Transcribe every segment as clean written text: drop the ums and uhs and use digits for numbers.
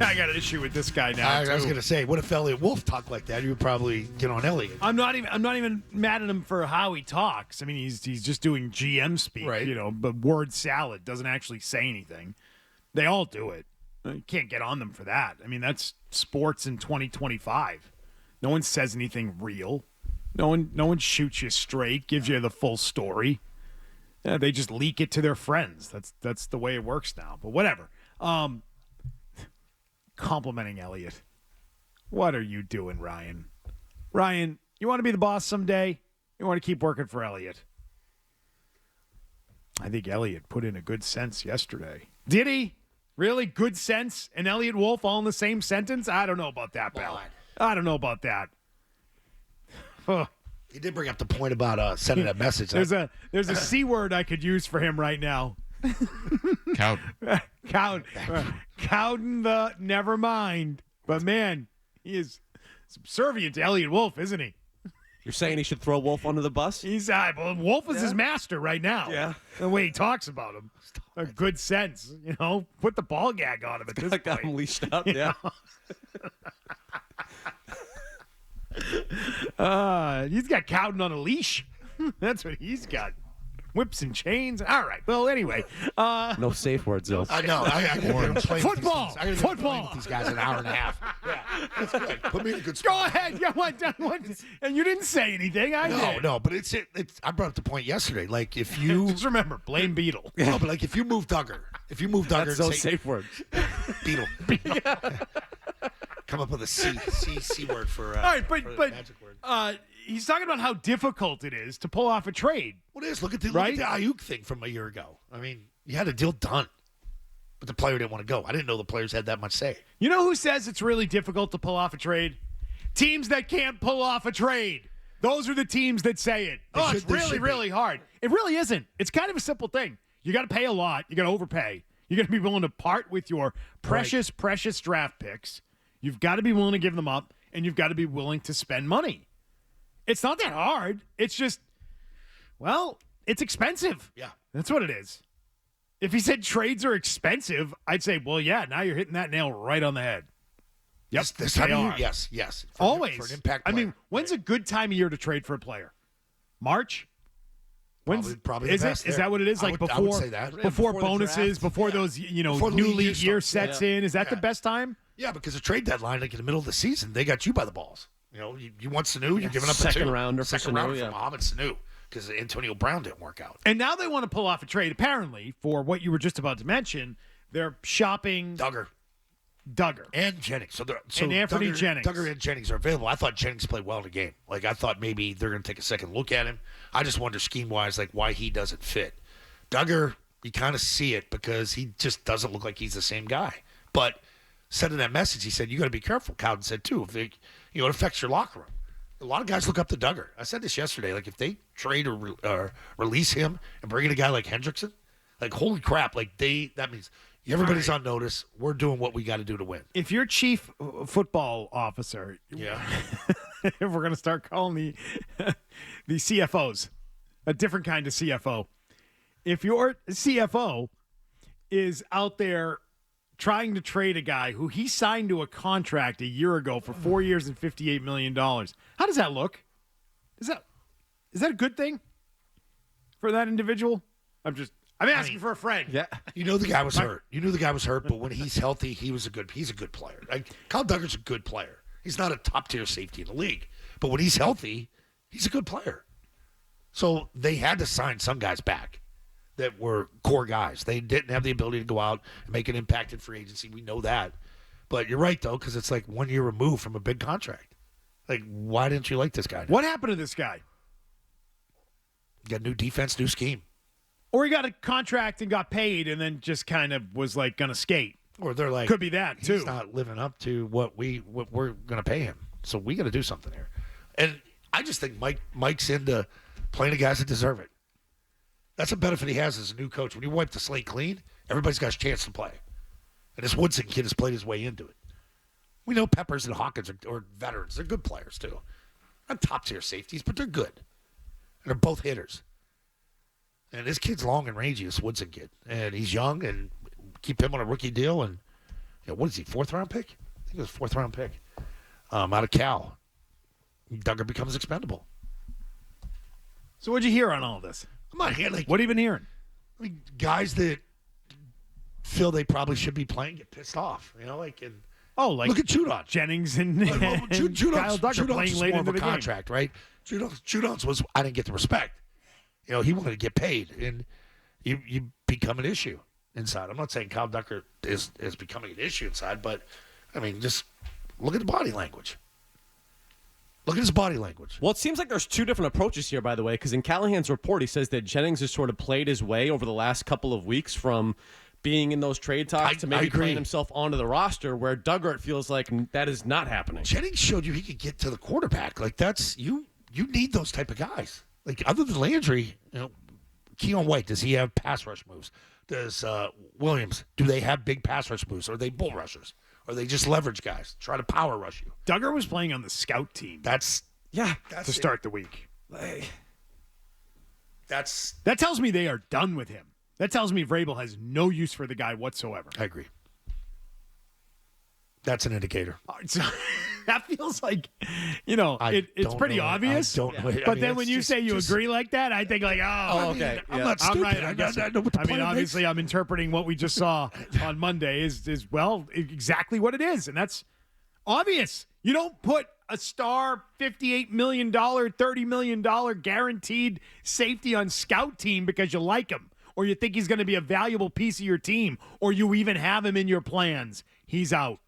I got an issue with this guy now. I was going to say, what if Eliot Wolf talked like that? You would probably get on Eliot. I'm not even mad at him for how he talks. I mean, he's just doing GM speak, Right. But word salad doesn't actually say anything. They all do it. You can't get on them for that. I mean, that's sports in 2025. No one says anything real. No one shoots you straight, gives you the full story. They just leak it to their friends. That's the way it works now. But whatever. Complimenting Eliot. What are you doing, Ryan? Ryan, you want to be the boss someday? You want to keep working for Eliot? I think Eliot put in a good sense yesterday. Did he? Really? Good sense? And Eliot Wolf all in the same sentence? I don't know about that, pal. I don't know about that. He did bring up the point about sending that message. There's a C word I could use for him right now. Cowden. Cowden the never mind. But man, he is subservient to Eliot Wolf, isn't he? You're saying he should throw Wolf under the bus? He's well, Wolf is his master right now. Yeah. The way he talks about him. A good sense, Put the ball gag on him at this point. Got him leashed up, yeah. He's got Cowden on a leash. That's what he's got. Whips and chains. All right. Well, anyway. No safe words, though. I know. I Football. Football. These guys an hour and a half. Yeah, that's good. Put me in a good spot. Go ahead. Yeah, what? And you didn't say anything. I did. No. But it's. I brought up the point yesterday. Like if you just remember, blame Beetle. No, but like if you move Duggar, That's those safe words. Beetle. Come up with a C word for. All right, but magic word. He's talking about how difficult it is to pull off a trade. Well, it is. Look at the Ayuk thing from a year ago. I mean, you had a deal done, but the player didn't want to go. I didn't know the players had that much say. You know who says it's really difficult to pull off a trade? Teams that can't pull off a trade. Those are the teams that say it. It's really, really hard. It really isn't. It's kind of a simple thing. You got to pay a lot. You got to overpay. You got to be willing to part with your precious draft picks. You've got to be willing to give them up, and you've got to be willing to spend money. It's not that hard. It's just, it's expensive. Yeah. That's what it is. If he said trades are expensive, I'd say, well, yeah, now you're hitting that nail right on the head. Yep. This time of year, yes. Always. For an impact player. I mean, when's a good time of year to trade for a player? March? Probably is the best it? Is that what it is? I Like would say that. before the bonuses, draft. before those, Before the new league league year year starts. sets in. Is that the best time? Yeah, because a trade deadline, like in the middle of the season, they got you by the balls. You want Sanu, you're giving up second a rounder for second Sanu, rounder yeah. for Mohamed Sanu because Antonio Brown didn't work out. And now they want to pull off a trade, apparently, for what you were just about to mention. They're shopping Duggar and Jennings. And Anthony Jennings. Duggar and Jennings are available. I thought Jennings played well in the game. Like I thought maybe they're going to take a second look at him. I just wonder scheme wise, like why he doesn't fit. Duggar, you kind of see it because he just doesn't look like he's the same guy. But sending that message, he said you got to be careful. Cowden said too. If it affects your locker room. A lot of guys look up to Duggar. I said this yesterday. Like if they trade or release him and bring in a guy like Hendrickson, like holy crap! Like that means everybody's on notice. We're doing what we got to do to win. If you're chief football officer, if we're going to start calling the CFOs a different kind of CFO, if your CFO is out there trying to trade a guy who he signed to a contract a year ago for 4 years and $58 million, how does that look? Is that a good thing for that individual? I'm asking for a friend. Yeah. The guy was hurt. You knew the guy was hurt, but when he's healthy, he's a good player. Like Kyle Duggar's a good player. He's not a top tier safety in the league, but when he's healthy, he's a good player. So they had to sign some guys back that were core guys. They didn't have the ability to go out and make an impact in free agency. We know that. But you're right, though, because it's like 1 year removed from a big contract. Like, why didn't you like this guy? What happened to this guy? Got new defense, new scheme. Or he got a contract and got paid and then just kind of was like going to skate. Or they're like, could be that too. He's not living up to what we're going to pay him. So we got to do something here. And I just think Mike's into playing the guys that deserve it. That's a benefit he has as a new coach. When you wipe the slate clean, everybody's got a chance to play. And this Woodson kid has played his way into it. We know Peppers and Hawkins are veterans. They're good players, too. Not top-tier safeties, but they're good. And they're both hitters. And this kid's long and rangy, this Woodson kid. And he's young, and keep him on a rookie deal. And, what is he, 4th-round pick? I think it was 4th-round pick. Out of Cal. Duggar becomes expendable. So what'd you hear on all this? I'm not hearing what have you been hearing? I mean, guys that feel they probably should be playing get pissed off. Like look at Judon. Jennings and, and Kyle Duggar playing late into the contract, right? Judon's was I didn't get the respect. He wanted to get paid, and you become an issue inside. I'm not saying Kyle Duggar is becoming an issue inside, but I mean, just look at the body language. Look at his body language. Well, it seems like there's two different approaches here, by the way, because in Callahan's report, he says that Jennings has sort of played his way over the last couple of weeks from being in those trade talks to maybe playing himself onto the roster, where Duggar, it feels like that is not happening. Jennings showed you he could get to the quarterback. Like, that's you need those type of guys. Like, other than Landry, Keon White, does he have pass rush moves? Does Williams, do they have big pass rush moves? Or are they bull rushers? Or are they just leverage guys, try to power rush you? Duggar was playing on the scout team. That's to start the week. That tells me they are done with him. That tells me Vrabel has no use for the guy whatsoever. I agree. That's an indicator. So, that feels like, it's pretty obvious. But then when you say you agree like that, I think like, okay. I'm not stupid. I know what the point obviously, I'm interpreting what we just saw on Monday is exactly what it is, and that's obvious. You don't put a star $58 million, $30 million guaranteed safety on scout team because you like him, or you think he's going to be a valuable piece of your team, or you even have him in your plans. He's out.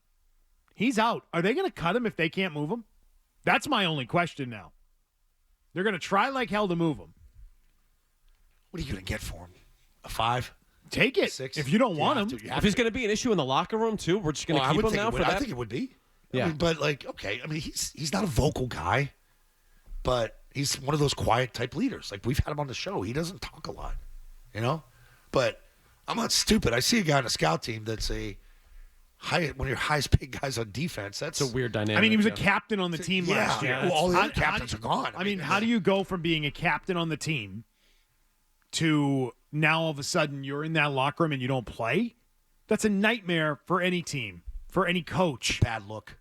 He's out. Are they going to cut him if they can't move him? That's my only question now. They're going to try like hell to move him. What are you going to get for him? A 5? Take it. 6? If you don't want him. If he's going to be an issue in the locker room, too, we're just going to keep him now for that? I think it would be. Yeah. I mean, but, he's not a vocal guy, but he's one of those quiet type leaders. Like, we've had him on the show. He doesn't talk a lot, But I'm not stupid. I see a guy on a scout team that's one of your highest paid guys on defense. That's a weird dynamic. I mean, he was a captain on the team last year. Well, all the other captains are gone. I mean, how do you go from being a captain on the team to now all of a sudden you're in that locker room and you don't play? That's a nightmare for any team, for any coach. Bad look.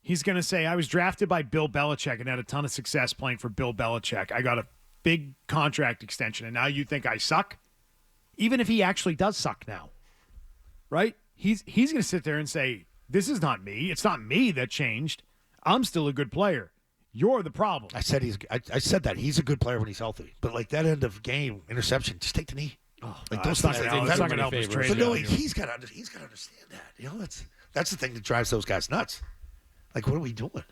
He's going to say, I was drafted by Bill Belichick and had a ton of success playing for Bill Belichick. I got a big contract extension, and now you think I suck? Even if he actually does suck now, right? He's going to sit there and say, this is not me. It's not me that changed. I'm still a good player. You're the problem. I said that. He's a good player when he's healthy. But, that end of game interception, just take the knee. Those things are not going to help his trade. But no, he's got to understand that. That's the thing that drives those guys nuts. What are we doing?